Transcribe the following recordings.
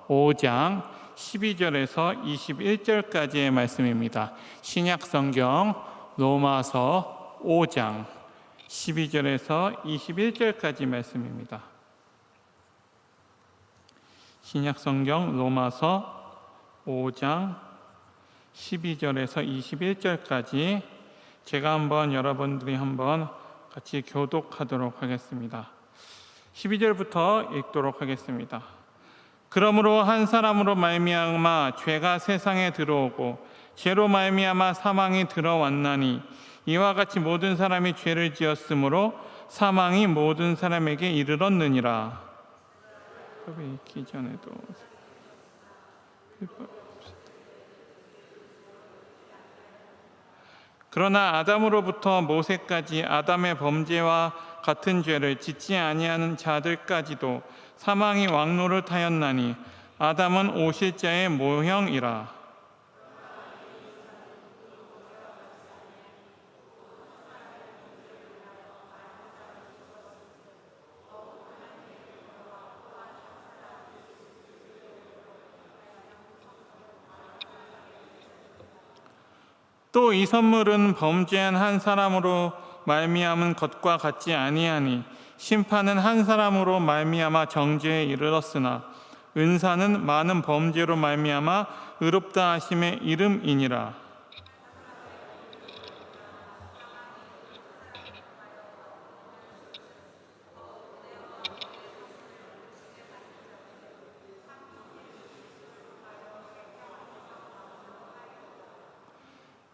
5장 12절에서 21절까지의 말씀입니다. 신약성경 로마서 5장 12절에서 21절까지 말씀입니다. 신약성경 로마서 5장 12절에서 21절까지 제가 여러분들이 한번 같이 교독하도록 하겠습니다. 12절부터 읽도록 하겠습니다. 그러므로 한 사람으로 말미암아 죄가 세상에 들어오고 죄로 말미암아 사망이 들어왔나니 이와 같이 모든 사람이 죄를 지었으므로 사망이 모든 사람에게 이르렀느니라. 읽기 전에도 그러나 아담으로부터 모세까지 아담의 범죄와 같은 죄를 짓지 아니하는 자들까지도 사망이 왕노릇하였나니 아담은 오실 자의 모형이라. 또 이 선물은 범죄한 한 사람으로 말미암은 것과 같지 아니하니 심판은 한 사람으로 말미암아 정죄에 이르렀으나 은사는 많은 범죄로 말미암아 의롭다 하심의 이름이니라.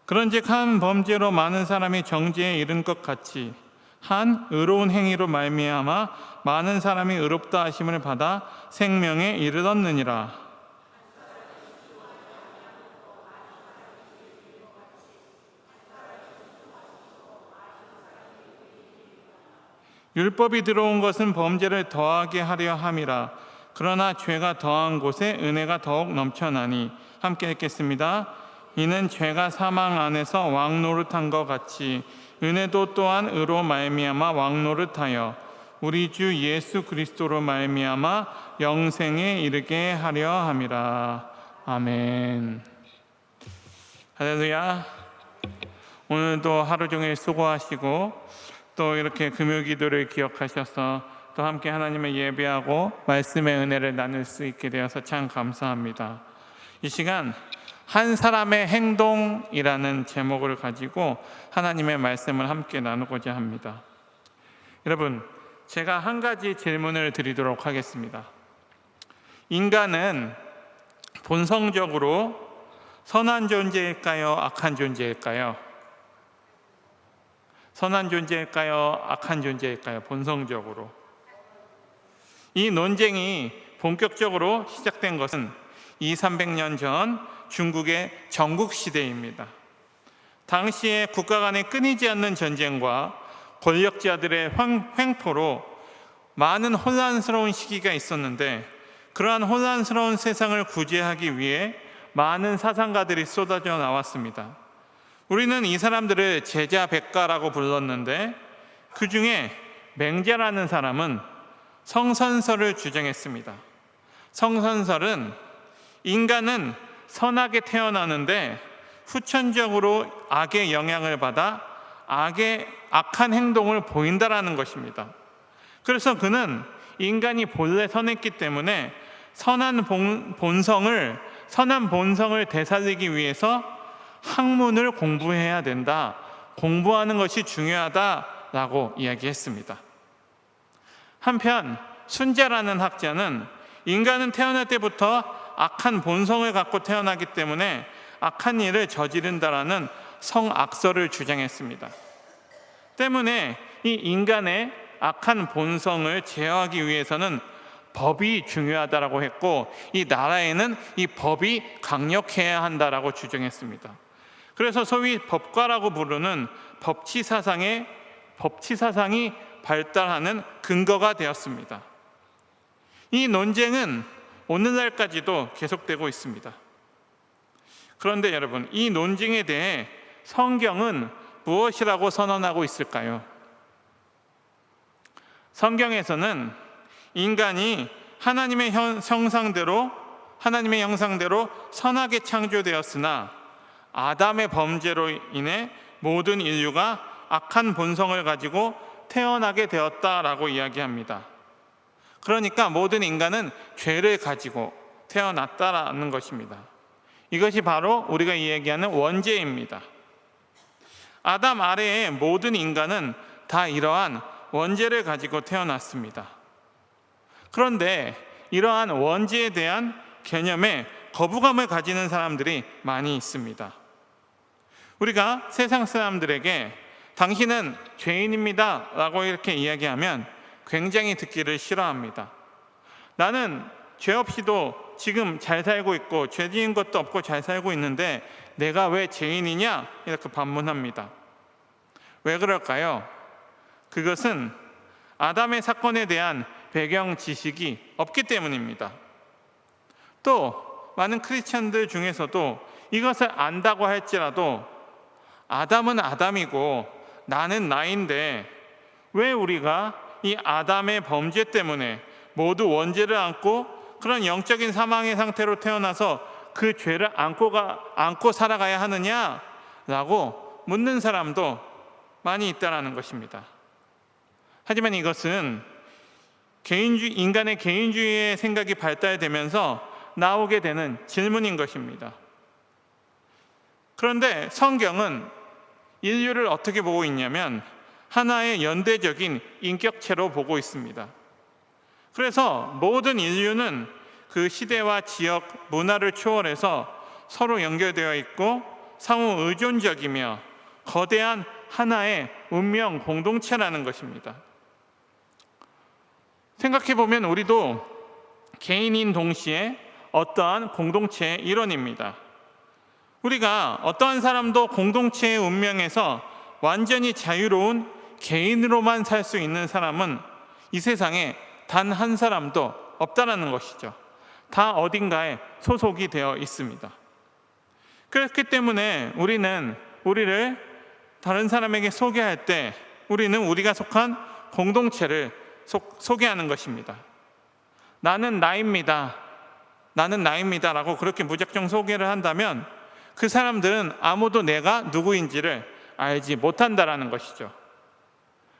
그런즉 한 범죄로 많은 사람이 정죄에 이른 것 같이 한 의로운 행위로 말미암아 많은 사람이 의롭다 하심을 받아 생명에 이르렀느니라. 율법이 들어온 것은 범죄를 더하게 하려 함이라. 그러나 죄가 더한 곳에 은혜가 더욱 넘쳐나니. 함께 읽겠습니다. 이는 죄가 사망 안에서 왕노릇한 것 같이 은혜도 또한 의로 말미암아 왕노릇하여 우리 주 예수 그리스도로 말미암아 영생에 이르게 하려 함이라. 아멘. 할렐루야. 오늘도 하루 종일 수고하시고 또 이렇게 금요기도를 기억하셔서 또 함께 하나님의 예배하고 말씀의 은혜를 나눌 수 있게 되어서 참 감사합니다. 이 시간 한 사람의 행동이라는 제목을 가지고 하나님의 말씀을 함께 나누고자 합니다. 여러분, 제가 한 가지 질문을 드리도록 하겠습니다. 인간은 본성적으로 선한 존재일까요? 악한 존재일까요? 선한 존재일까요? 악한 존재일까요? 본성적으로. 이 논쟁이 본격적으로 시작된 것은 200~300년 전 중국의 전국시대입니다. 당시에 국가 간의 끊이지 않는 전쟁과 권력자들의 횡포로 많은 혼란스러운 시기가 있었는데 그러한 혼란스러운 세상을 구제하기 위해 많은 사상가들이 쏟아져 나왔습니다. 우리는 이 사람들을 제자백가라고 불렀는데 그 중에 맹자라는 사람은 성선설을 주장했습니다. 성선설은 인간은 선하게 태어나는데 후천적으로 악의 영향을 받아 악한 행동을 보인다라는 것입니다. 그래서 그는 인간이 본래 선했기 때문에 선한 본성을 되살리기 위해서 학문을 공부해야 된다. 공부하는 것이 중요하다라고 이야기했습니다. 한편 순자라는 학자는 인간은 태어날 때부터 악한 본성을 갖고 태어나기 때문에 악한 일을 저지른다라는 성악설을 주장했습니다. 때문에 이 인간의 악한 본성을 제어하기 위해서는 법이 중요하다라고 했고 이 나라에는 이 법이 강력해야 한다라고 주장했습니다. 그래서 소위 법과라고 부르는 법치 사상이 발달하는 근거가 되었습니다. 이 논쟁은 오늘날까지도 계속되고 있습니다. 그런데 여러분, 이 논쟁에 대해 성경은 무엇이라고 선언하고 있을까요? 성경에서는 인간이 하나님의 형상대로 하나님의 형상대로 선하게 창조되었으나 아담의 범죄로 인해 모든 인류가 악한 본성을 가지고 태어나게 되었다라고 이야기합니다. 그러니까 모든 인간은 죄를 가지고 태어났다라는 것입니다. 이것이 바로 우리가 이야기하는 원죄입니다. 아담 아래의 모든 인간은 다 이러한 원죄를 가지고 태어났습니다. 그런데 이러한 원죄에 대한 개념에 거부감을 가지는 사람들이 많이 있습니다. 우리가 세상 사람들에게 당신은 죄인입니다 라고 이렇게 이야기하면 굉장히 듣기를 싫어합니다. 나는 죄 없이도 지금 잘 살고 있고 죄 지은 것도 없고 잘 살고 있는데 내가 왜 죄인이냐? 이렇게 반문합니다. 왜 그럴까요? 그것은 아담의 사건에 대한 배경 지식이 없기 때문입니다. 또 많은 크리스천들 중에서도 이것을 안다고 할지라도 아담은 아담이고 나는 나인데 왜 우리가 이 아담의 범죄 때문에 모두 원죄를 안고 그런 영적인 사망의 상태로 태어나서 그 죄를 안고 살아가야 하느냐라고 묻는 사람도 많이 있다는 것입니다. 하지만 이것은 인간의 개인주의의 생각이 발달되면서 나오게 되는 질문인 것입니다. 그런데 성경은 인류를 어떻게 보고 있냐면 하나의 연대적인 인격체로 보고 있습니다. 그래서 모든 인류는 그 시대와 지역, 문화를 초월해서 서로 연결되어 있고 상호 의존적이며 거대한 하나의 운명 공동체라는 것입니다. 생각해보면 우리도 개인인 동시에 어떠한 공동체의 일원입니다. 우리가 어떠한 사람도 공동체의 운명에서 완전히 자유로운 개인으로만 살 수 있는 사람은 이 세상에 단 한 사람도 없다라는 것이죠. 다 어딘가에 소속이 되어 있습니다. 그렇기 때문에 우리는 우리를 다른 사람에게 소개할 때 우리는 우리가 속한 공동체를 소개하는 것입니다. 나는 나입니다. 나는 나입니다라고 그렇게 무작정 소개를 한다면 그 사람들은 아무도 내가 누구인지를 알지 못한다라는 것이죠.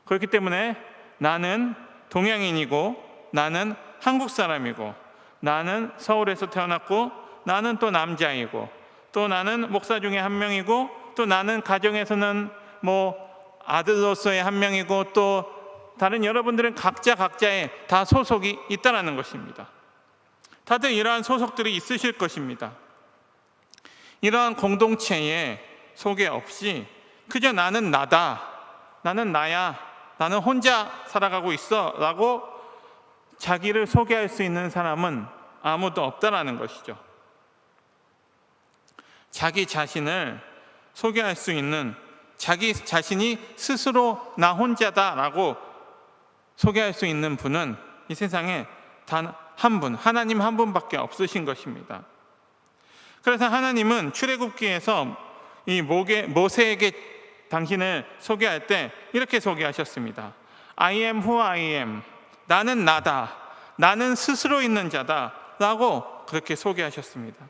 그렇기 때문에 나는 동양인이고 나는 한국 사람이고 나는 서울에서 태어났고 나는 또 남자이고 또 나는 목사 중에 한 명이고 또 나는 가정에서는 아들로서의 한 명이고 또 다른 여러분들은 각자의 다 소속이 있다라는 것입니다. 다들 이러한 소속들이 있으실 것입니다. 이러한 공동체에 소개 없이 그저 나는 나다, 나는 나야, 나는 혼자 살아가고 있어 라고 자기를 소개할 수 있는 사람은 아무도 없다라는 것이죠. 자기 자신을 소개할 수 있는 자기 자신이 스스로 나 혼자다라고 소개할 수 있는 분은 이 세상에 단 한 분, 하나님 한 분밖에 없으신 것입니다. 그래서 하나님은 출애굽기에서 이 모세에게 당신을 소개할 때 이렇게 소개하셨습니다. I am who I am. 나는 나다. 나는 스스로 있는 자다. 라고 그렇게 소개하셨습니다.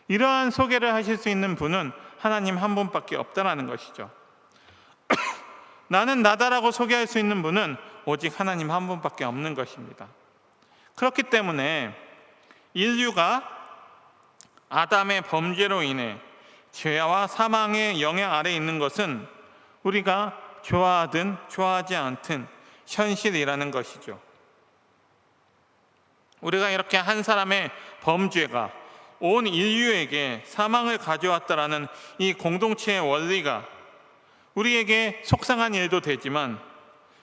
이러한 소개를 하실 수 있는 분은 하나님 한 분밖에 없다라는 것이죠. 나는 나다라고 소개할 수 있는 분은 오직 하나님 한 분밖에 없는 것입니다. 그렇기 때문에 인류가 아담의 범죄로 인해 죄와 사망의 영향 아래 있는 것은 우리가 좋아하든 좋아하지 않든 현실이라는 것이죠. 우리가 이렇게 한 사람의 범죄가 온 인류에게 사망을 가져왔다라는 이 공동체의 원리가 우리에게 속상한 일도 되지만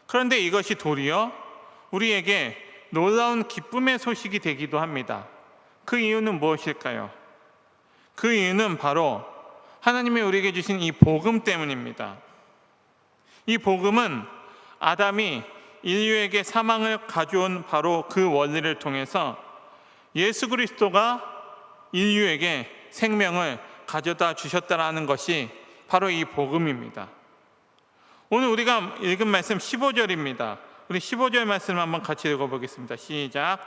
그런데 이것이 도리어 우리에게 놀라운 기쁨의 소식이 되기도 합니다. 그 이유는 무엇일까요? 그 이유는 바로 하나님이 우리에게 주신 이 복음 때문입니다. 이 복음은 아담이 인류에게 사망을 가져온 바로 그 원리를 통해서 예수 그리스도가 인류에게 생명을 가져다 주셨다라는 것이 바로 이 복음입니다. 오늘 우리가 읽은 말씀 15절입니다. 우리 15절 말씀 한번 같이 읽어보겠습니다. 시작.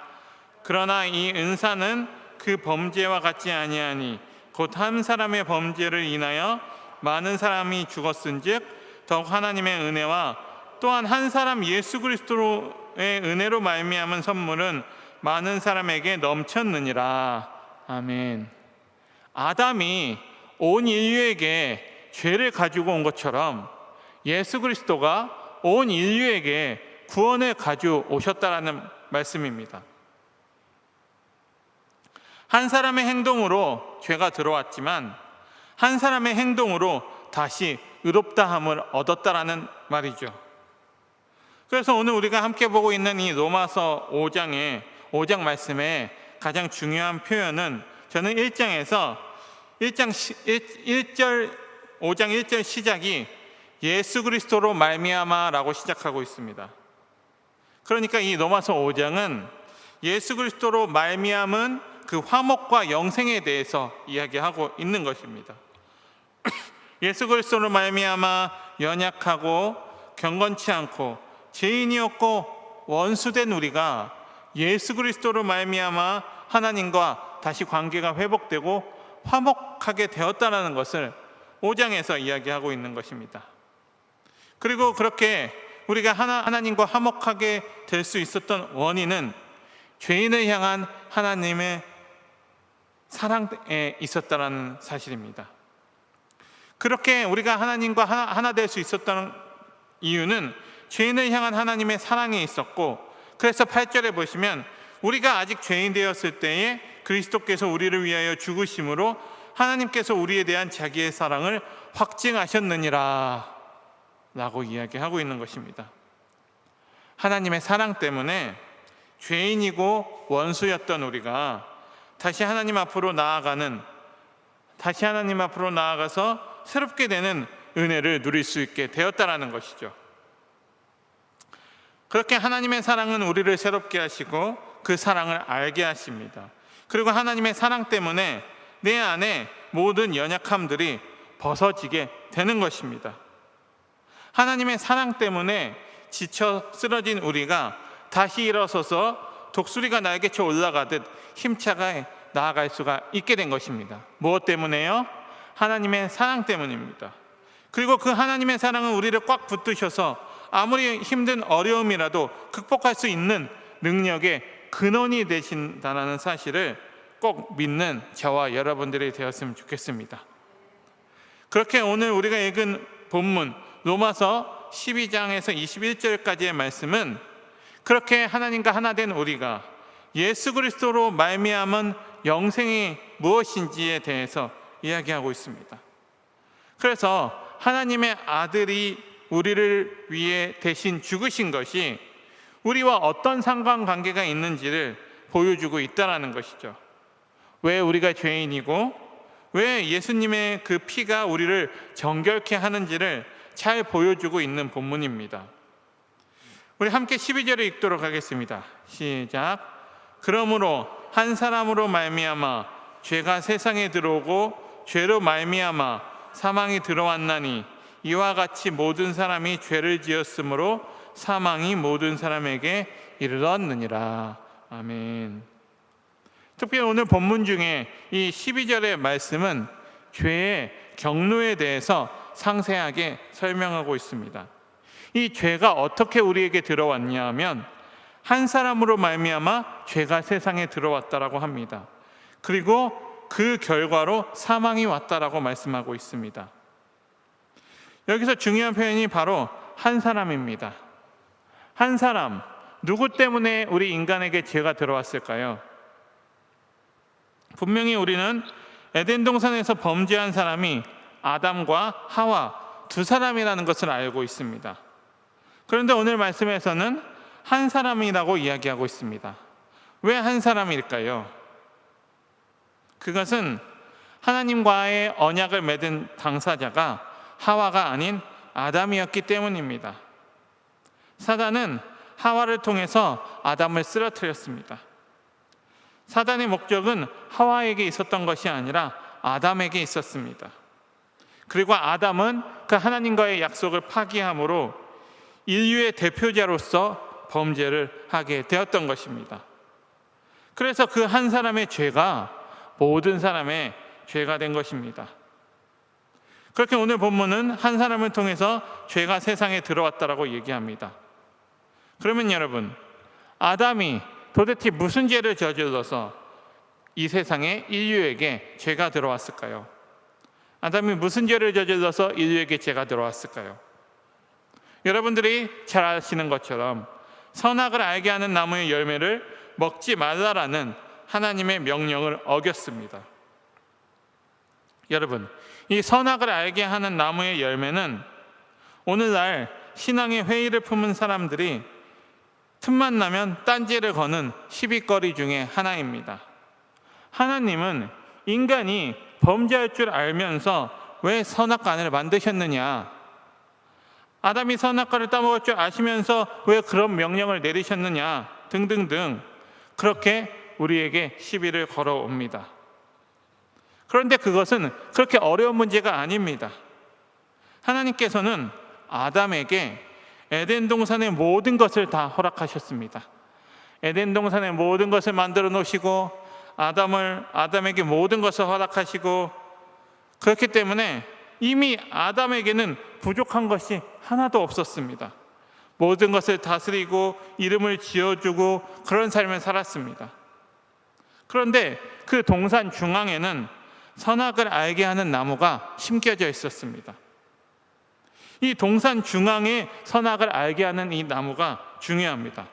그러나 이 은사는 그 범죄와 같지 아니하니 곧 한 사람의 범죄를 인하여 많은 사람이 죽었은즉 더욱 하나님의 은혜와 또한 한 사람 예수 그리스도의 은혜로 말미암은 선물은 많은 사람에게 넘쳤느니라. 아멘. 아담이 온 인류에게 죄를 가지고 온 것처럼 예수 그리스도가 온 인류에게 구원을 가져오셨다라는 말씀입니다. 한 사람의 행동으로 죄가 들어왔지만 한 사람의 행동으로 다시 의롭다함을 얻었다라는 말이죠. 그래서 오늘 우리가 함께 보고 있는 이 로마서 5장 말씀의 가장 중요한 표현은 저는 5장 1절 시작이 예수 그리스도로 말미암아라고 시작하고 있습니다. 그러니까 이 로마서 5장은 예수 그리스도로 말미암은 그 화목과 영생에 대해서 이야기하고 있는 것입니다. 예수 그리스도로 말미암아 연약하고 경건치 않고 죄인이었고 원수된 우리가 예수 그리스도로 말미암아 하나님과 다시 관계가 회복되고 화목하게 되었다는 것을 5장에서 이야기하고 있는 것입니다. 그리고 그렇게 우리가 하나님과 화목하게 될 수 있었던 원인은 죄인을 향한 하나님의 사랑에 있었다는 사실입니다. 그렇게 우리가 하나님과 하나 될 수 있었던 이유는 죄인을 향한 하나님의 사랑에 있었고, 그래서 8절에 보시면 우리가 아직 죄인 되었을 때에 그리스도께서 우리를 위하여 죽으심으로 하나님께서 우리에 대한 자기의 사랑을 확증하셨느니라 라고 이야기하고 있는 것입니다. 하나님의 사랑 때문에 죄인이고 원수였던 우리가 다시 하나님 앞으로 나아가서 새롭게 되는 은혜를 누릴 수 있게 되었다라는 것이죠. 그렇게 하나님의 사랑은 우리를 새롭게 하시고 그 사랑을 알게 하십니다. 그리고 하나님의 사랑 때문에 내 안에 모든 연약함들이 벗어지게 되는 것입니다. 하나님의 사랑 때문에 지쳐 쓰러진 우리가 다시 일어서서 독수리가 날개쳐 올라가듯 힘차게 나아갈 수가 있게 된 것입니다. 무엇 때문에요? 하나님의 사랑 때문입니다. 그리고 그 하나님의 사랑은 우리를 꽉 붙드셔서 아무리 힘든 어려움이라도 극복할 수 있는 능력의 근원이 되신다는 사실을 꼭 믿는 저와 여러분들이 되었으면 좋겠습니다. 그렇게 오늘 우리가 읽은 본문 로마서 12장에서 21절까지의 말씀은 그렇게 하나님과 하나 된 우리가 예수 그리스도로 말미암은 영생이 무엇인지에 대해서 이야기하고 있습니다. 그래서 하나님의 아들이 우리를 위해 대신 죽으신 것이 우리와 어떤 상관관계가 있는지를 보여주고 있다는 것이죠. 왜 우리가 죄인이고 왜 예수님의 그 피가 우리를 정결케 하는지를 잘 보여주고 있는 본문입니다. 우리 함께 12절을 읽도록 하겠습니다. 시작. 그러므로 한 사람으로 말미암아 죄가 세상에 들어오고 죄로 말미암아 사망이 들어왔나니 이와 같이 모든 사람이 죄를 지었으므로 사망이 모든 사람에게 이르렀느니라. 아멘. 특별히 오늘 본문 중에 이 12절의 말씀은 죄의 경로에 대해서 상세하게 설명하고 있습니다. 이 죄가 어떻게 우리에게 들어왔냐 하면 한 사람으로 말미암아 죄가 세상에 들어왔다라고 합니다. 그리고 그 결과로 사망이 왔다라고 말씀하고 있습니다. 여기서 중요한 표현이 바로 한 사람입니다. 한 사람, 누구 때문에 우리 인간에게 죄가 들어왔을까요? 분명히 우리는 에덴 동산에서 범죄한 사람이 아담과 하와 두 사람이라는 것을 알고 있습니다. 그런데 오늘 말씀에서는 한 사람이라고 이야기하고 있습니다. 왜 한 사람일까요? 그것은 하나님과의 언약을 맺은 당사자가 하와가 아닌 아담이었기 때문입니다. 사단은 하와를 통해서 아담을 쓰러뜨렸습니다. 사단의 목적은 하와에게 있었던 것이 아니라 아담에게 있었습니다. 그리고 아담은 그 하나님과의 약속을 파기함으로 인류의 대표자로서 범죄를 하게 되었던 것입니다. 그래서 그 한 사람의 죄가 모든 사람의 죄가 된 것입니다. 그렇게 오늘 본문은 한 사람을 통해서 죄가 세상에 들어왔다라고 얘기합니다. 그러면 여러분, 아담이 도대체 무슨 죄를 저질러서 이 세상에 인류에게 죄가 들어왔을까요? 아담이 무슨 죄를 저질러서 인류에게 죄가 들어왔을까요? 여러분들이 잘 아시는 것처럼 선악을 알게 하는 나무의 열매를 먹지 말라라는 하나님의 명령을 어겼습니다. 여러분, 이 선악을 알게 하는 나무의 열매는 오늘날 신앙의 회의를 품은 사람들이 틈만 나면 딴지를 거는 시비거리 중에 하나입니다. 하나님은 인간이 범죄할 줄 알면서 왜 선악과를 만드셨느냐? 아담이 선악과를 따먹을 줄 아시면서 왜 그런 명령을 내리셨느냐? 등등등 그렇게 우리에게 시비를 걸어옵니다. 그런데 그것은 그렇게 어려운 문제가 아닙니다. 하나님께서는 아담에게 에덴 동산의 모든 것을 다 허락하셨습니다. 에덴 동산의 모든 것을 만들어 놓으시고 아담에게 모든 것을 허락하시고, 그렇기 때문에 이미 아담에게는 부족한 것이 하나도 없었습니다. 모든 것을 다스리고 이름을 지어주고 그런 삶을 살았습니다. 그런데 그 동산 중앙에는 선악을 알게 하는 나무가 심겨져 있었습니다. 이 동산 중앙에 선악을 알게 하는 이 나무가 중요합니다.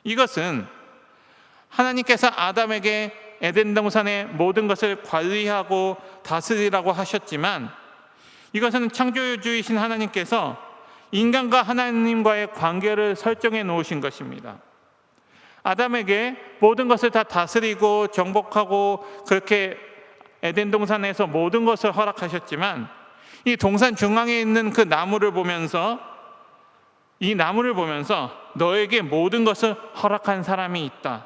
이것은 하나님께서 아담에게 에덴 동산의 모든 것을 관리하고 다스리라고 하셨지만, 이것은 창조주이신 하나님께서 인간과 하나님과의 관계를 설정해 놓으신 것입니다. 아담에게 모든 것을 다 다스리고 정복하고 그렇게 에덴 동산에서 모든 것을 허락하셨지만, 이 동산 중앙에 있는 그 나무를 보면서 너에게 모든 것을 허락한 사람이 있다.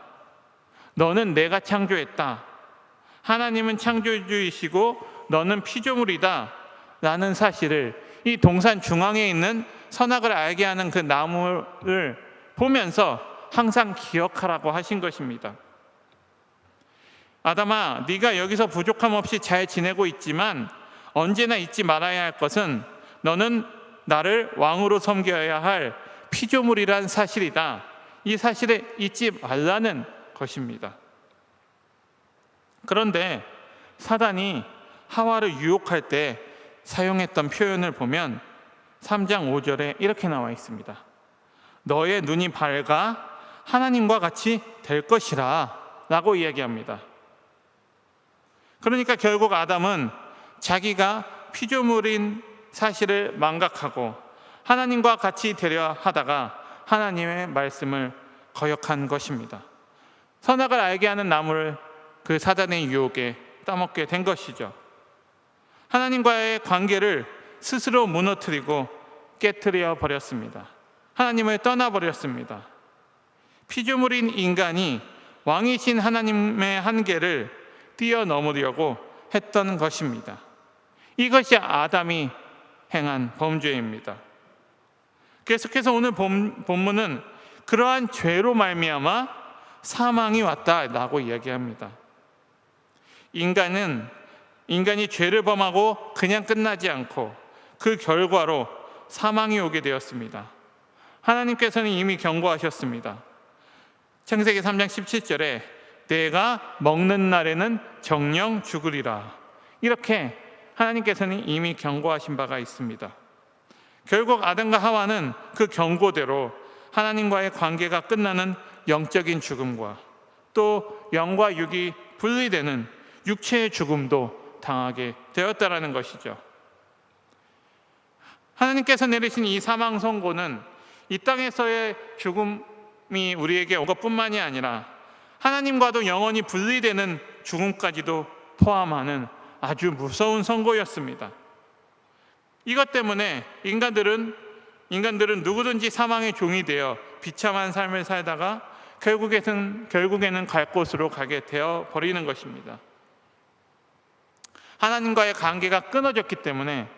너는 내가 창조했다. 하나님은 창조주이시고 너는 피조물이다. 라는 사실을 이 동산 중앙에 있는 선악을 알게 하는 그 나무를 보면서 항상 기억하라고 하신 것입니다. 아담아, 네가 여기서 부족함 없이 잘 지내고 있지만 언제나 잊지 말아야 할 것은 너는 나를 왕으로 섬겨야 할 피조물이란 사실이다. 이 사실을 잊지 말라는 것입니다. 그런데 사단이 하와를 유혹할 때 사용했던 표현을 보면 3장 5절에 이렇게 나와 있습니다. 너의 눈이 밝아 하나님과 같이 될 것이라 라고 이야기합니다. 그러니까 결국 아담은 자기가 피조물인 사실을 망각하고 하나님과 같이 되려 하다가 하나님의 말씀을 거역한 것입니다. 선악을 알게 하는 나무를 그 사단의 유혹에 따먹게 된 것이죠. 하나님과의 관계를 스스로 무너뜨리고 깨트려 버렸습니다. 하나님을 떠나버렸습니다. 피조물인 인간이 왕이신 하나님의 한계를 뛰어넘으려고 했던 것입니다. 이것이 아담이 행한 범죄입니다. 계속해서 오늘 본문은 그러한 죄로 말미암아 사망이 왔다라고 이야기합니다. 인간이 죄를 범하고 그냥 끝나지 않고 그 결과로 사망이 오게 되었습니다. 하나님께서는 이미 경고하셨습니다. 창세기 3장 17절에 내가 먹는 날에는 정령 죽으리라. 이렇게 하나님께서는 이미 경고하신 바가 있습니다. 결국 아담과 하와는 그 경고대로 하나님과의 관계가 끝나는 영적인 죽음과 또 영과 육이 분리되는 육체의 죽음도 당하게 되었다라는 것이죠. 하나님께서 내리신 이 사망 선고는 이 땅에서의 죽음이 우리에게 온 것뿐만이 아니라 하나님과도 영원히 분리되는 죽음까지도 포함하는 아주 무서운 선고였습니다. 이것 때문에 인간들은 누구든지 사망의 종이 되어 비참한 삶을 살다가 결국에는 갈 곳으로 가게 되어 버리는 것입니다. 하나님과의 관계가 끊어졌기 때문에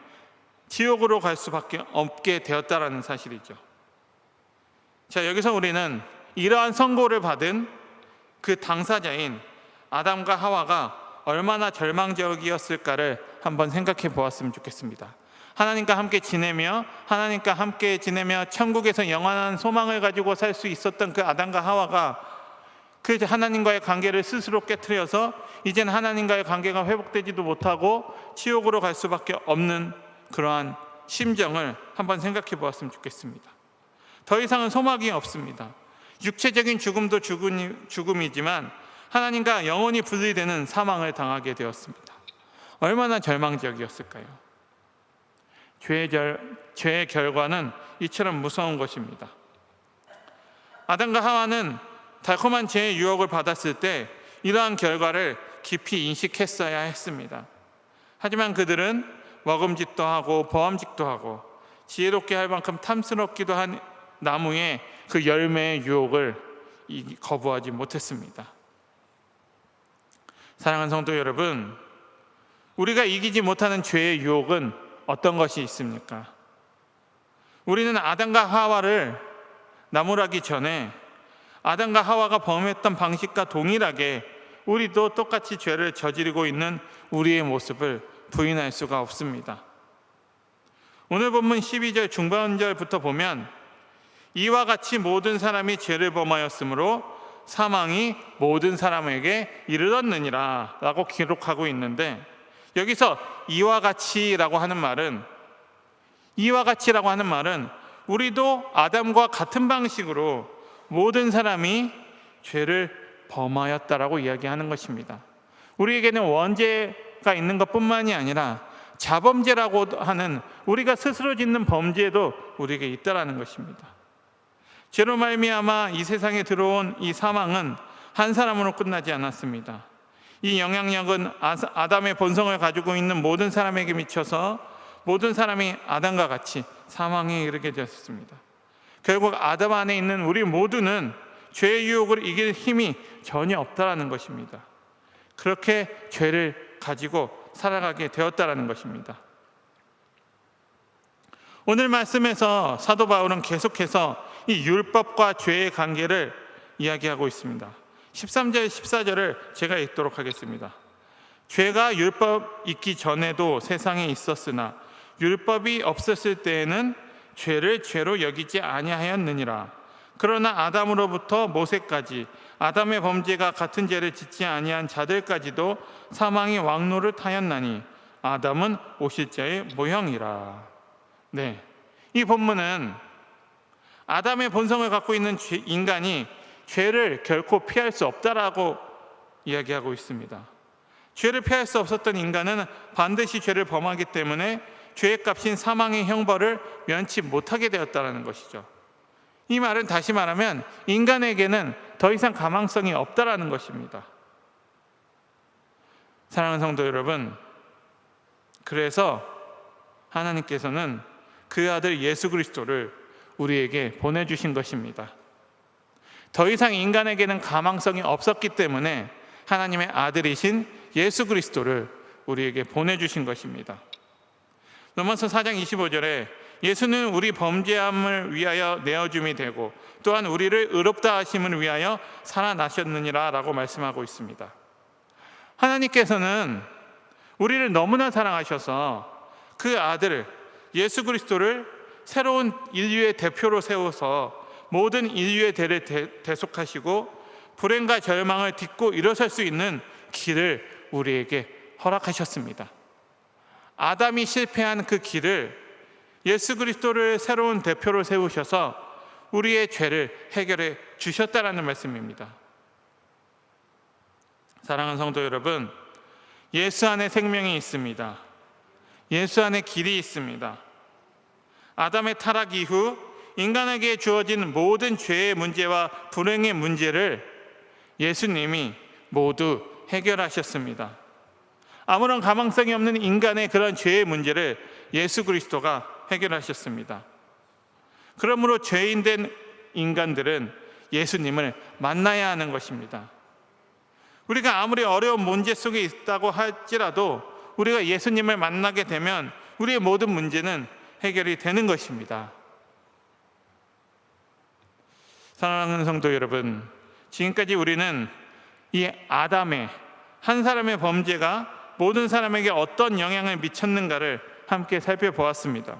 지옥으로 갈 수밖에 없게 되었다라는 사실이죠. 자, 여기서 우리는 이러한 선고를 받은 그 당사자인 아담과 하와가 얼마나 절망적이었을까를 한번 생각해 보았으면 좋겠습니다. 하나님과 함께 지내며 천국에서 영원한 소망을 가지고 살 수 있었던 그 아담과 하와가 그 하나님과의 관계를 스스로 깨트려서 이젠 하나님과의 관계가 회복되지도 못하고 지옥으로 갈 수밖에 없는 그러한 심정을 한번 생각해 보았으면 좋겠습니다. 더 이상은 소망이 없습니다. 육체적인 죽음도 죽음이지만 하나님과 영원히 분리되는 사망을 당하게 되었습니다. 얼마나 절망적이었을까요? 죄의 결과는 이처럼 무서운 것입니다. 아담과 하와는 달콤한 죄의 유혹을 받았을 때 이러한 결과를 깊이 인식했어야 했습니다. 하지만 그들은 먹음직도 하고 보암직도 하고 지혜롭게 할 만큼 탐스럽기도 한 나무의 그 열매의 유혹을 거부하지 못했습니다. 사랑하는 성도 여러분, 우리가 이기지 못하는 죄의 유혹은 어떤 것이 있습니까? 우리는 아담과 하와를 나무라기 전에 아담과 하와가 범했던 방식과 동일하게 우리도 똑같이 죄를 저지르고 있는 우리의 모습을 부인할 수가 없습니다. 오늘 본문 12절 중반절부터 보면 이와 같이 모든 사람이 죄를 범하였으므로 사망이 모든 사람에게 이르렀느니라 라고 기록하고 있는데, 여기서 이와 같이라고 하는 말은 우리도 아담과 같은 방식으로 모든 사람이 죄를 범하였다라고 이야기하는 것입니다. 우리에게는 원죄가 있는 것뿐만이 아니라 자범죄라고 하는 우리가 스스로 짓는 범죄도 우리에게 있다라는 것입니다. 죄로 말미암아 이 세상에 들어온 이 사망은 한 사람으로 끝나지 않았습니다. 이 영향력은 아담의 본성을 가지고 있는 모든 사람에게 미쳐서 모든 사람이 아담과 같이 사망에 이르게 되었습니다. 결국 아담 안에 있는 우리 모두는 죄의 유혹을 이길 힘이 전혀 없다라는 것입니다. 그렇게 죄를 가지고 살아가게 되었다라는 것입니다. 오늘 말씀에서 사도 바울은 계속해서 이 율법과 죄의 관계를 이야기하고 있습니다. 13절, 14절을 제가 읽도록 하겠습니다. 죄가 율법 있기 전에도 세상에 있었으나 율법이 없었을 때에는 죄를 죄로 여기지 아니하였느니라. 그러나 아담으로부터 모세까지 아담의 범죄가 같은 죄를 짓지 아니한 자들까지도 사망이 왕노를 타였나니 아담은 오실 자의 모형이라. 네, 이 본문은 아담의 본성을 갖고 있는 인간이 죄를 결코 피할 수 없다라고 이야기하고 있습니다. 죄를 피할 수 없었던 인간은 반드시 죄를 범하기 때문에 죄의 값인 사망의 형벌을 면치 못하게 되었다는 것이죠. 이 말은 다시 말하면 인간에게는 더 이상 가망성이 없다라는 것입니다. 사랑하는 성도 여러분, 그래서 하나님께서는 그 아들 예수 그리스도를 우리에게 보내주신 것입니다. 더 이상 인간에게는 가망성이 없었기 때문에 하나님의 아들이신 예수 그리스도를 우리에게 보내주신 것입니다. 로마서 4장 25절에 예수는 우리 범죄함을 위하여 내어줌이 되고 또한 우리를 의롭다 하심을 위하여 살아나셨느니라 라고 말씀하고 있습니다. 하나님께서는 우리를 너무나 사랑하셔서 그 아들 예수 그리스도를 새로운 인류의 대표로 세워서 모든 인류의 대를 대속하시고 불행과 절망을 딛고 일어설 수 있는 길을 우리에게 허락하셨습니다. 아담이 실패한 그 길을 예수 그리스도를 새로운 대표로 세우셔서 우리의 죄를 해결해 주셨다라는 말씀입니다. 사랑하는 성도 여러분, 예수 안에 생명이 있습니다. 예수 안에 길이 있습니다. 아담의 타락 이후 인간에게 주어진 모든 죄의 문제와 불행의 문제를 예수님이 모두 해결하셨습니다. 아무런 가망성이 없는 인간의 그런 죄의 문제를 예수 그리스도가 해결하셨습니다. 그러므로 죄인된 인간들은 예수님을 만나야 하는 것입니다. 우리가 아무리 어려운 문제 속에 있다고 할지라도 우리가 예수님을 만나게 되면 우리의 모든 문제는 해결이 되는 것입니다. 사랑하는 성도 여러분, 지금까지 우리는 이 아담의 한 사람의 범죄가 모든 사람에게 어떤 영향을 미쳤는가를 함께 살펴보았습니다.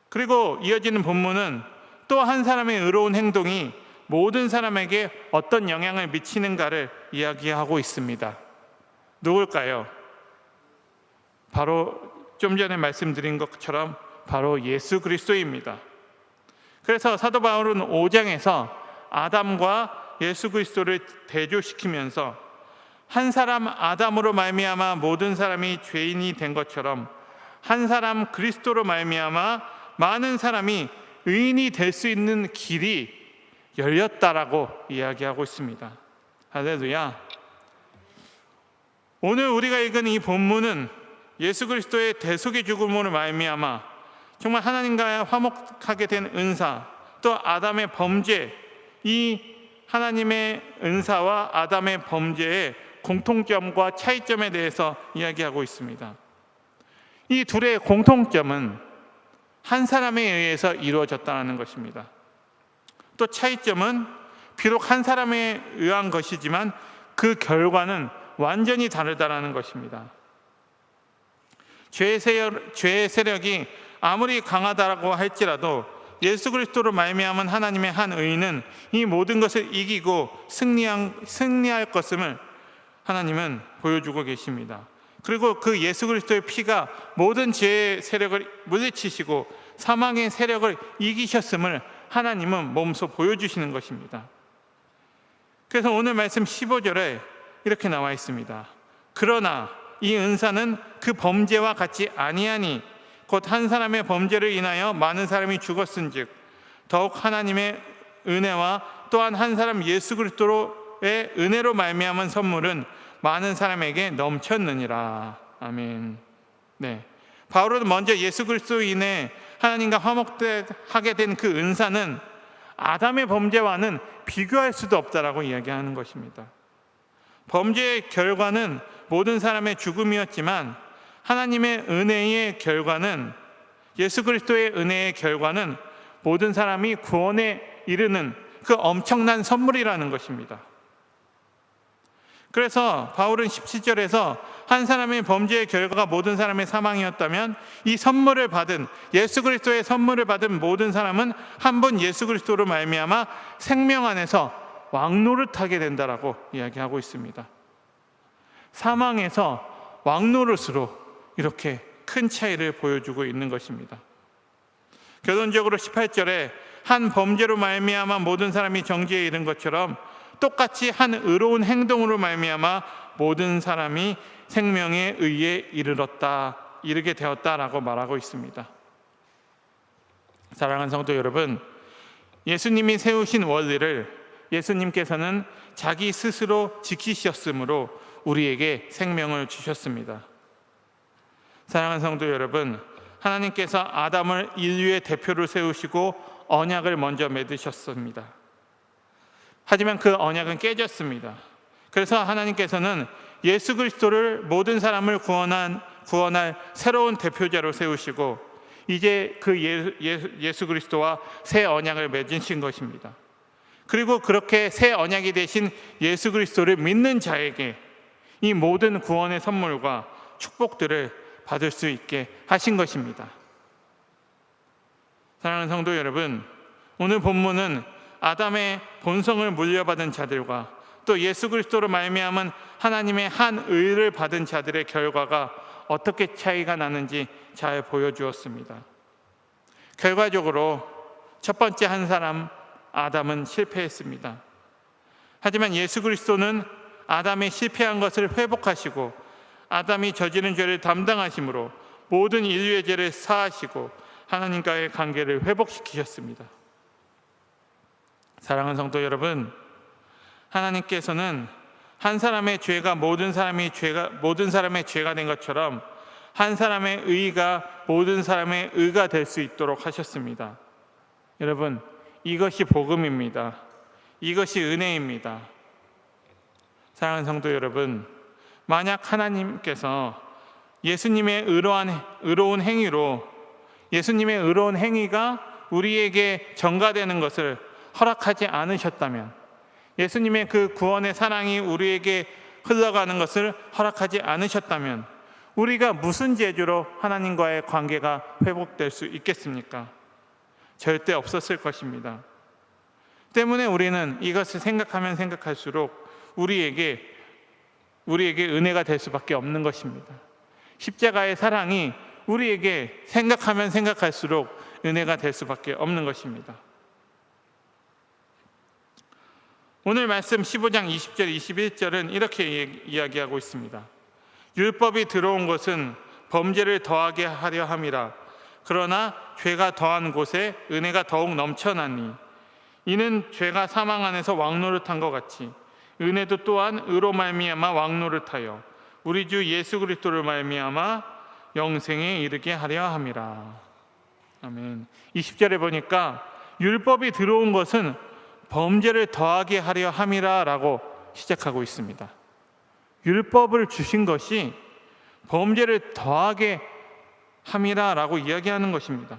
그리고 이어지는 본문은 또 한 사람의 의로운 행동이 모든 사람에게 어떤 영향을 미치는가를 이야기하고 있습니다. 누굴까요? 바로 좀 전에 말씀드린 것처럼 바로 예수 그리스도입니다. 그래서 사도 바울은 5장에서 아담과 예수 그리스도를 대조시키면서 한 사람 아담으로 말미암아 모든 사람이 죄인이 된 것처럼 한 사람 그리스도로 말미암아 많은 사람이 의인이 될 수 있는 길이 열렸다라고 이야기하고 있습니다. 할렐루야. 오늘 우리가 읽은 이 본문은 예수 그리스도의 대속의 죽음으로 말미암아 정말 하나님과 화목하게 된 은사, 또 아담의 범죄, 이 하나님의 은사와 아담의 범죄의 공통점과 차이점에 대해서 이야기하고 있습니다. 이 둘의 공통점은 한 사람에 의해서 이루어졌다는 것입니다. 또 차이점은 비록 한 사람에 의한 것이지만 그 결과는 완전히 다르다는 것입니다. 죄의 세력이 아무리 강하다고 할지라도 예수 그리스도로 말미암은 하나님의 한 의인은 이 모든 것을 이기고 승리할 것임을 하나님은 보여주고 계십니다. 그리고 그 예수 그리스도의 피가 모든 죄의 세력을 물리치시고 사망의 세력을 이기셨음을 하나님은 몸소 보여주시는 것입니다. 그래서 오늘 말씀 15절에 이렇게 나와 있습니다. 그러나 이 은사는 그 범죄와 같이 아니하니 곧 한 사람의 범죄를 인하여 많은 사람이 죽었은즉 더욱 하나님의 은혜와 또한 한 사람 예수 그리스도의 은혜로 말미암은 선물은 많은 사람에게 넘쳤느니라. 아멘. 네. 바울은 먼저 예수 그리스도로 인해 하나님과 화목하게 된 그 은사는 아담의 범죄와는 비교할 수도 없다라고 이야기하는 것입니다. 범죄의 결과는 모든 사람의 죽음이었지만 하나님의 은혜의 결과는, 예수 그리스도의 은혜의 결과는 모든 사람이 구원에 이르는 그 엄청난 선물이라는 것입니다. 그래서 바울은 17절에서 한 사람의 범죄의 결과가 모든 사람의 사망이었다면 이 선물을 받은, 예수 그리스도의 선물을 받은 모든 사람은 한 번 예수 그리스도로 말미암아 생명 안에서 왕노릇하게 된다라고 이야기하고 있습니다. 사망에서 왕노릇으로 이렇게 큰 차이를 보여주고 있는 것입니다. 결론적으로 18절에 한 범죄로 말미암아 모든 사람이 정죄에 이른 것처럼 똑같이 한 의로운 행동으로 말미암아 모든 사람이 생명에 의해 이르게 되었다라고 말하고 있습니다. 사랑하는 성도 여러분, 예수님이 세우신 원리를 예수님께서는 자기 스스로 지키셨으므로 우리에게 생명을 주셨습니다. 사랑하는 성도 여러분, 하나님께서 아담을 인류의 대표로 세우시고 언약을 먼저 맺으셨습니다. 하지만 그 언약은 깨졌습니다. 그래서 하나님께서는 예수 그리스도를 모든 사람을 구원할 새로운 대표자로 세우시고 이제 그 예수 그리스도와 새 언약을 맺으신 것입니다. 그리고 그렇게 새 언약이 되신 예수 그리스도를 믿는 자에게 이 모든 구원의 선물과 축복들을 받을 수 있게 하신 것입니다. 사랑하는 성도 여러분, 오늘 본문은 아담의 본성을 물려받은 자들과 또 예수 그리스도로 말미암은 하나님의 한 의를 받은 자들의 결과가 어떻게 차이가 나는지 잘 보여주었습니다. 결과적으로 첫 번째 한 사람 아담은 실패했습니다. 하지만 예수 그리스도는 아담의 실패한 것을 회복하시고 아담이 저지른 죄를 담당하심으로 모든 인류의 죄를 사하시고 하나님과의 관계를 회복시키셨습니다. 사랑하는 성도 여러분, 하나님께서는 한 사람의 죄가 모든 사람의 죄가 된 것처럼 한 사람의 의가 모든 사람의 의가 될 수 있도록 하셨습니다. 여러분, 이것이 복음입니다. 이것이 은혜입니다. 사랑하는 성도 여러분, 만약 하나님께서 예수님의 의로운 행위로 예수님의 의로운 행위가 우리에게 전가되는 것을 허락하지 않으셨다면, 예수님의 그 구원의 사랑이 우리에게 흘러가는 것을 허락하지 않으셨다면 우리가 무슨 재주로 하나님과의 관계가 회복될 수 있겠습니까? 절대 없었을 것입니다. 때문에 우리는 이것을 생각하면 생각할수록 우리에게 은혜가 될 수밖에 없는 것입니다. 십자가의 사랑이 우리에게 생각하면 생각할수록 은혜가 될 수밖에 없는 것입니다. 오늘 말씀 15장 20절 21절은 이렇게 이야기하고 있습니다. 율법이 들어온 것은 범죄를 더하게 하려 함이라. 그러나 죄가 더한 곳에 은혜가 더욱 넘쳐나니 이는 죄가 사망 안에서 왕노릇한 것 같이 은혜도 또한 의로 말미암아 왕노릇하여 우리 주 예수 그리스도를 말미암아 영생에 이르게 하려 함이라. 아멘. 20절에 보니까 율법이 들어온 것은 범죄를 더하게 하려 함이라 라고 시작하고 있습니다. 율법을 주신 것이 범죄를 더하게 함이라 라고 이야기하는 것입니다.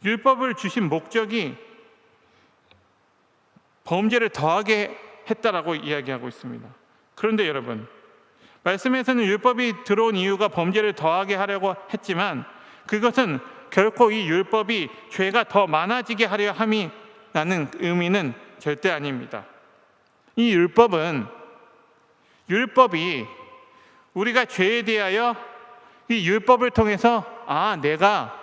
율법을 주신 목적이 범죄를 더하게 했다라고 이야기하고 있습니다. 그런데 여러분, 말씀에서는 율법이 들어온 이유가 범죄를 더하게 하려고 했지만 그것은 결코 이 율법이 죄가 더 많아지게 하려 함이라는 의미는 절대 아닙니다. 이 율법이 우리가 죄에 대하여 이 율법을 통해서 내가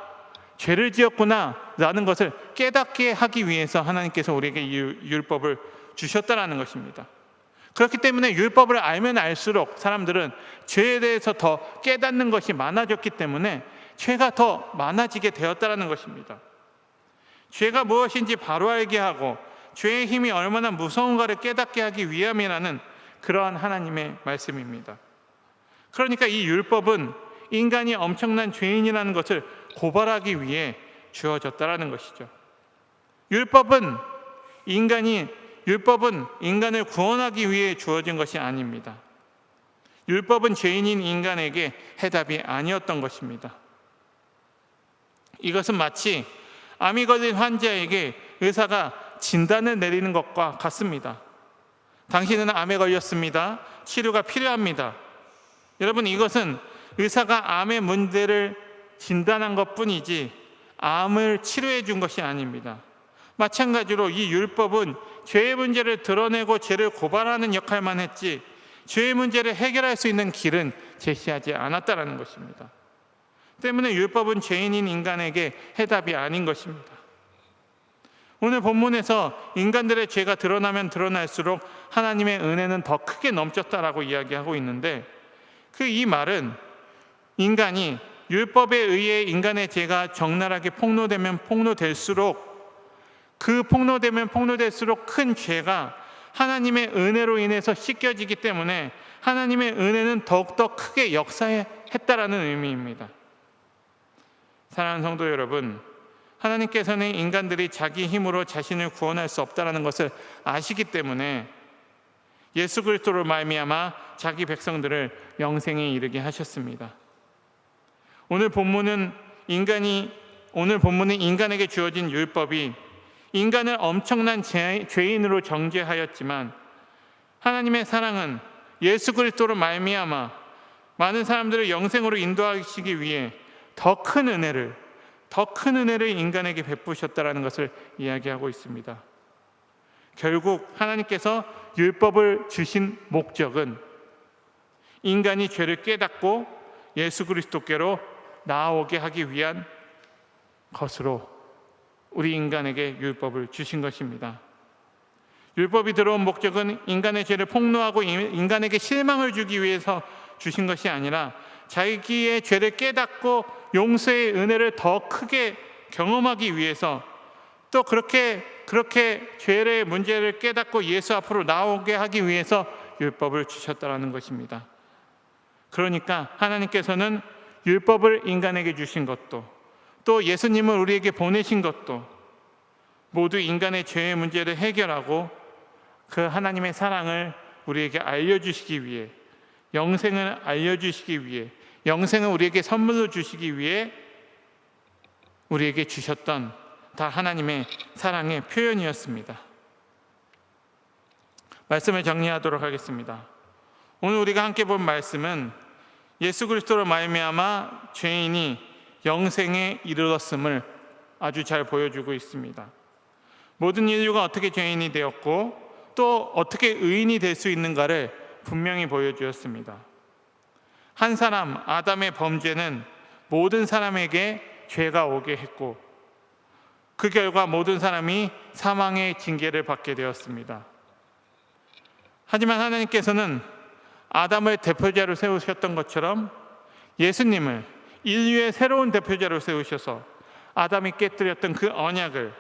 죄를 지었구나 라는 것을 깨닫게 하기 위해서 하나님께서 우리에게 이 율법을 주셨다라는 것입니다. 그렇기 때문에 율법을 알면 알수록 사람들은 죄에 대해서 더 깨닫는 것이 많아졌기 때문에 죄가 더 많아지게 되었다라는 것입니다. 죄가 무엇인지 바로 알게 하고 죄의 힘이 얼마나 무서운가를 깨닫게 하기 위함이라는 그러한 하나님의 말씀입니다. 그러니까 이 율법은 인간이 엄청난 죄인이라는 것을 고발하기 위해 주어졌다라는 것이죠. 율법은 인간을 구원하기 위해 주어진 것이 아닙니다. 율법은 죄인인 인간에게 해답이 아니었던 것입니다. 이것은 마치 암이 걸린 환자에게 의사가 진단을 내리는 것과 같습니다. 당신은 암에 걸렸습니다. 치료가 필요합니다. 여러분, 이것은 의사가 암의 문제를 진단한 것뿐이지 암을 치료해 준 것이 아닙니다. 마찬가지로 이 율법은 죄의 문제를 드러내고 죄를 고발하는 역할만 했지 죄의 문제를 해결할 수 있는 길은 제시하지 않았다는 것입니다. 때문에 율법은 죄인인 인간에게 해답이 아닌 것입니다. 오늘 본문에서 인간들의 죄가 드러나면 드러날수록 하나님의 은혜는 더 크게 넘쳤다라고 이야기하고 있는데 이 말은 인간이 율법에 의해 인간의 죄가 적나라하게 폭로되면 폭로될수록 큰 죄가 하나님의 은혜로 인해서 씻겨지기 때문에 하나님의 은혜는 더욱더 크게 역사했다라는 의미입니다. 사랑하는 성도 여러분, 하나님께서는 인간들이 자기 힘으로 자신을 구원할 수 없다라는 것을 아시기 때문에 예수 그리스도로 말미암아 자기 백성들을 영생에 이르게 하셨습니다. 오늘 본문은 인간에게 주어진 율법이 인간을 엄청난 죄인으로 정죄하였지만 하나님의 사랑은 예수 그리스도로 말미암아 많은 사람들을 영생으로 인도하시기 위해 더 큰 은혜를 인간에게 베푸셨다라는 것을 이야기하고 있습니다. 결국 하나님께서 율법을 주신 목적은 인간이 죄를 깨닫고 예수 그리스도께로 나아오게 하기 위한 것으로 우리 인간에게 율법을 주신 것입니다. 율법이 들어온 목적은 인간의 죄를 폭로하고 인간에게 실망을 주기 위해서 주신 것이 아니라 자기의 죄를 깨닫고 용서의 은혜를 더 크게 경험하기 위해서 또 그렇게 죄의 문제를 깨닫고 예수 앞으로 나오게 하기 위해서 율법을 주셨다는 것입니다. 그러니까 하나님께서는 율법을 인간에게 주신 것도 또 예수님을 우리에게 보내신 것도 모두 인간의 죄의 문제를 해결하고 그 하나님의 사랑을 우리에게 알려주시기 위해 영생을 알려주시기 위해 영생을 우리에게 선물로 주시기 위해 우리에게 주셨던 다 하나님의 사랑의 표현이었습니다. 말씀을 정리하도록 하겠습니다. 오늘 우리가 함께 본 말씀은 예수 그리스도로 말미암아 죄인이 영생에 이르렀음을 아주 잘 보여주고 있습니다. 모든 인류가 어떻게 죄인이 되었고 또 어떻게 의인이 될 수 있는가를 분명히 보여주었습니다. 한 사람 아담의 범죄는 모든 사람에게 죄가 오게 했고 그 결과 모든 사람이 사망의 징계를 받게 되었습니다. 하지만 하나님께서는 아담을 대표자로 세우셨던 것처럼 예수님을 인류의 새로운 대표자로 세우셔서 아담이 깨뜨렸던 그 언약을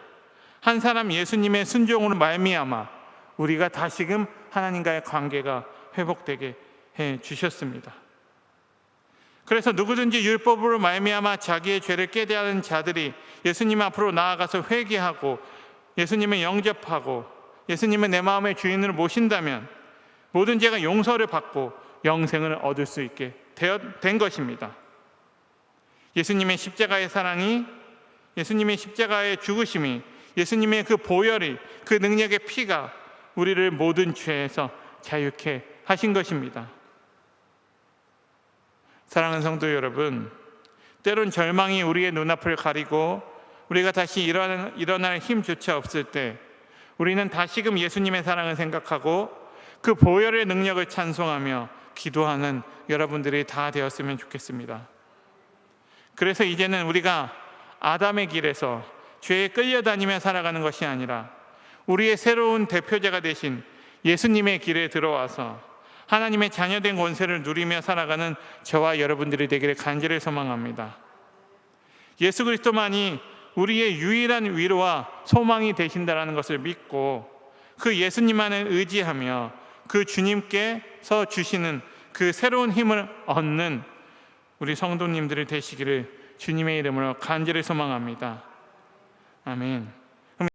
한 사람 예수님의 순종으로 말미암아 우리가 다시금 하나님과의 관계가 회복되게 해 주셨습니다. 그래서 누구든지 율법으로 말미암아 자기의 죄를 깨달은 자들이 예수님 앞으로 나아가서 회개하고 예수님을 영접하고 예수님을 내 마음의 주인으로 모신다면 모든 죄가 용서를 받고 영생을 얻을 수 있게 된 것입니다. 예수님의 십자가의 사랑이, 예수님의 십자가의 죽으심이, 예수님의 그 보혈이, 그 능력의 피가 우리를 모든 죄에서 자유케 하신 것입니다. 사랑하는 성도 여러분, 때론 절망이 우리의 눈앞을 가리고 우리가 다시 일어날 힘조차 없을 때 우리는 다시금 예수님의 사랑을 생각하고 그 보혈의 능력을 찬송하며 기도하는 여러분들이 다 되었으면 좋겠습니다. 그래서 이제는 우리가 아담의 길에서 죄에 끌려다니며 살아가는 것이 아니라 우리의 새로운 대표자가 되신 예수님의 길에 들어와서 하나님의 자녀된 권세를 누리며 살아가는 저와 여러분들이 되기를 간절히 소망합니다. 예수 그리스도만이 우리의 유일한 위로와 소망이 되신다는 것을 믿고 그 예수님만을 의지하며 그 주님께서 주시는 그 새로운 힘을 얻는 우리 성도님들이 되시기를 주님의 이름으로 간절히 소망합니다. 아멘.